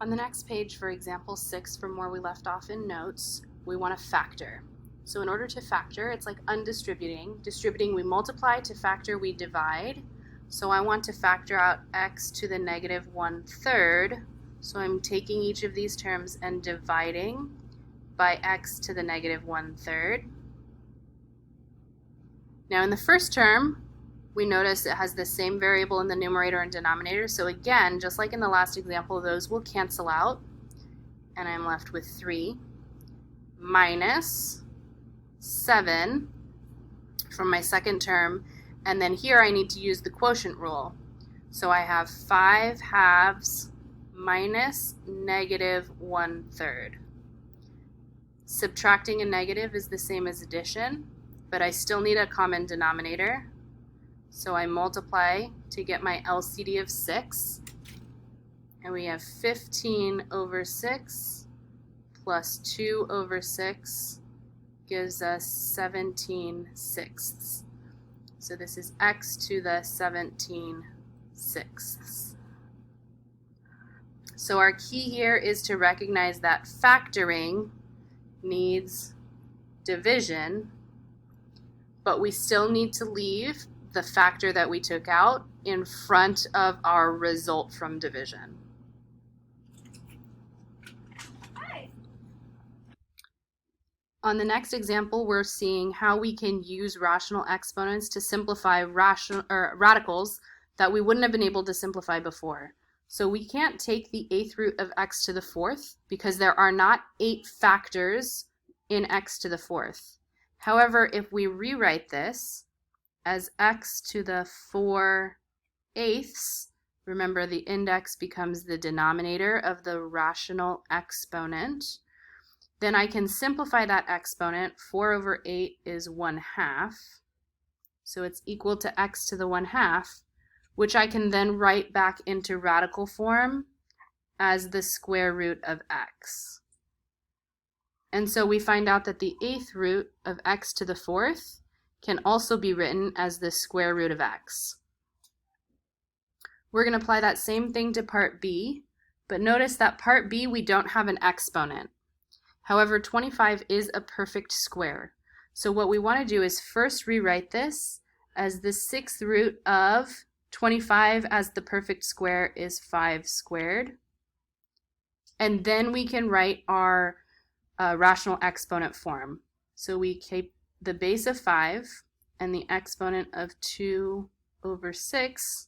On the next page, for example 6, from where we left off in notes, we want to factor. So in order to factor, it's like undistributing. Distributing, we multiply. To factor, we divide. So I want to factor out x to the negative 1/3. So I'm taking each of these terms and dividing by x to the negative 1/3. Now in the first term, we notice it has the same variable in the numerator and denominator. So again, just like in the last example, those will cancel out. And I'm left with 3 minus 7 from my second term. And then here I need to use the quotient rule. So I have 5/2 minus negative 1/3. Subtracting a negative is the same as addition, but I still need a common denominator. So I multiply to get my LCD of 6, and we have 15/6 plus 2/6 gives us 17/6. So this is x to the 17/6. So our key here is to recognize that factoring needs division, but we still need to leave the factor that we took out in front of our result from division. Hi. On the next example, we're seeing how we can use rational exponents to simplify radicals that we wouldn't have been able to simplify before. So we can't take the 8th root of x to the 4th because there are not 8 factors in x to the 4th. However, if we rewrite this as x to the 4/8, remember the index becomes the denominator of the rational exponent, then I can simplify that exponent. 4/8 is 1/2, so it's equal to x to the 1/2, which I can then write back into radical form as the square root of x. And so we find out that the 8th root of x to the 4th can also be written as the square root of x. We're going to apply that same thing to part B, but notice that part B we don't have an exponent. However, 25 is a perfect square. So what we want to do is first rewrite this as the 6th root of 25 as the perfect square is 5 squared. And then we can write our rational exponent form. So we keep the base of 5 and the exponent of 2/6,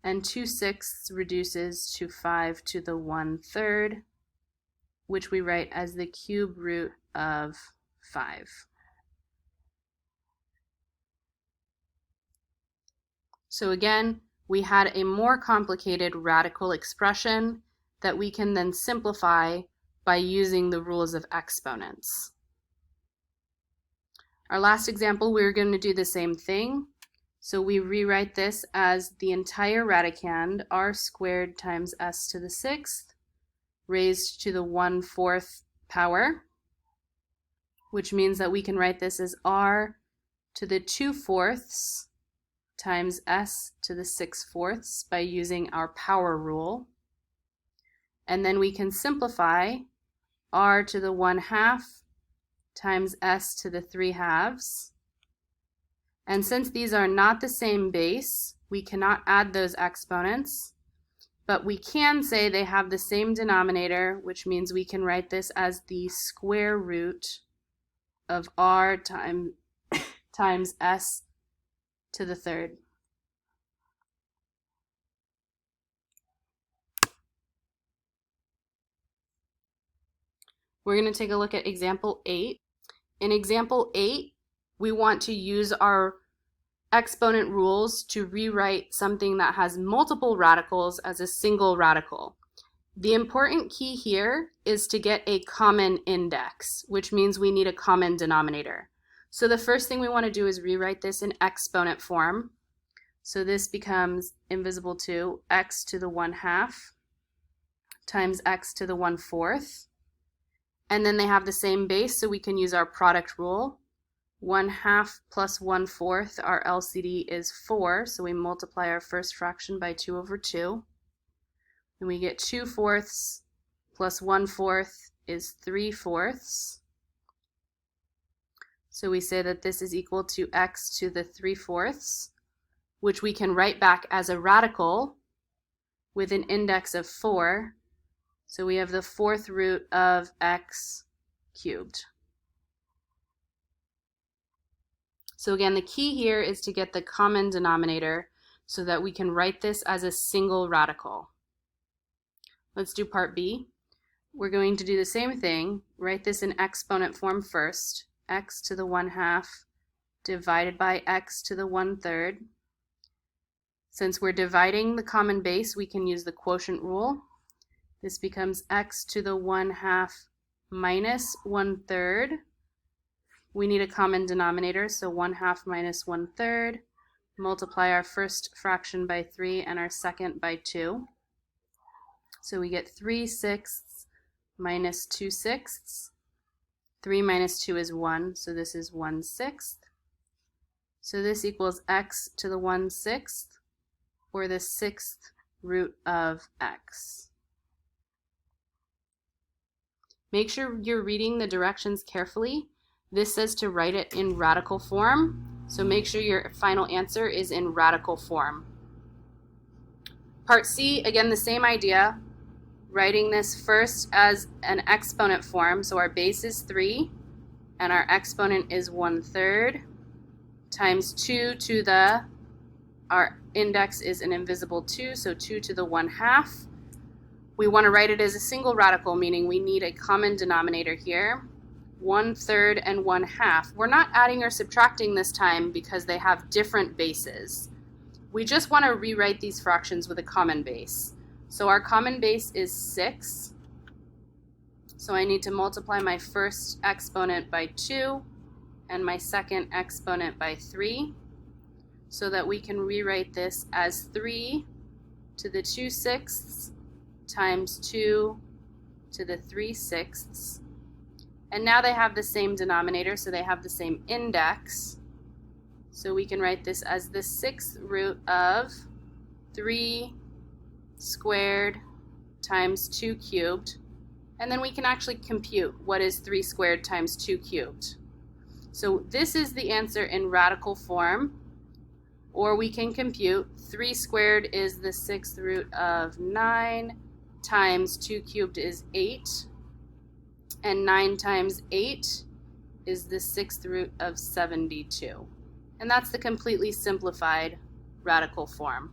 and 2/6 reduces to 5 to the 1/3, which we write as the cube root of 5. So again, we had a more complicated radical expression that we can then simplify by using the rules of exponents. Our last example, we're going to do the same thing. So we rewrite this as the entire radicand, r squared times s to the 6th, raised to the 1/4 power, which means that we can write this as r to the 2/4 times s to the 6/4 by using our power rule. And then we can simplify r to the 1/2 times s to the 3/2. And since these are not the same base, we cannot add those exponents, but we can say they have the same denominator, which means we can write this as the square root of r times s to the 3rd. We're going to take a look at example 8. In example 8, we want to use our exponent rules to rewrite something that has multiple radicals as a single radical. The important key here is to get a common index, which means we need a common denominator. So the first thing we want to do is rewrite this in exponent form. So this becomes invisible to x to the 1/2 times x to the 1/4. And then they have the same base, so we can use our product rule. 1/2 plus 1/4, our LCD is 4, so we multiply our first fraction by 2/2. And we get 2/4 plus 1/4 is 3/4. So we say that this is equal to x to the 3/4, which we can write back as a radical with an index of 4. So we have the 4th root of x cubed. So again, the key here is to get the common denominator so that we can write this as a single radical. Let's do part B. We're going to do the same thing, write this in exponent form first, x to the 1/2 divided by x to the 1/3. Since we're dividing the common base, we can use the quotient rule. This becomes x to the 1/2 minus 1/3. We need a common denominator, so 1/2 minus 1/3. Multiply our first fraction by 3 and our second by 2. So we get 3/6 minus 2/6. 3 minus 2 is 1, so this is 1/6. So this equals x to the 1/6, or the 6th root of x. Make sure you're reading the directions carefully. This says to write it in radical form, so make sure your final answer is in radical form. Part C, again, the same idea. Writing this first as an exponent form, so our base is 3, and our exponent is 1/3, times 2 to the, our index is an invisible 2, so 2 to the 1/2. We want to write it as a single radical, meaning we need a common denominator here. 1/3 and 1/2. We're not adding or subtracting this time because they have different bases. We just want to rewrite these fractions with a common base. So our common base is 6. So I need to multiply my first exponent by 2 and my second exponent by 3 so that we can rewrite this as 3 to the 2/6 times 2 to the 3/6. And now they have the same denominator, so they have the same index. So we can write this as the 6th root of 3 squared times 2 cubed. And then we can actually compute what is 3 squared times 2 cubed. So this is the answer in radical form. Or we can compute 3 squared is the 6th root of 9 times 2 cubed is 8. And 9 times 8 is the 6th root of 72. And that's the completely simplified radical form.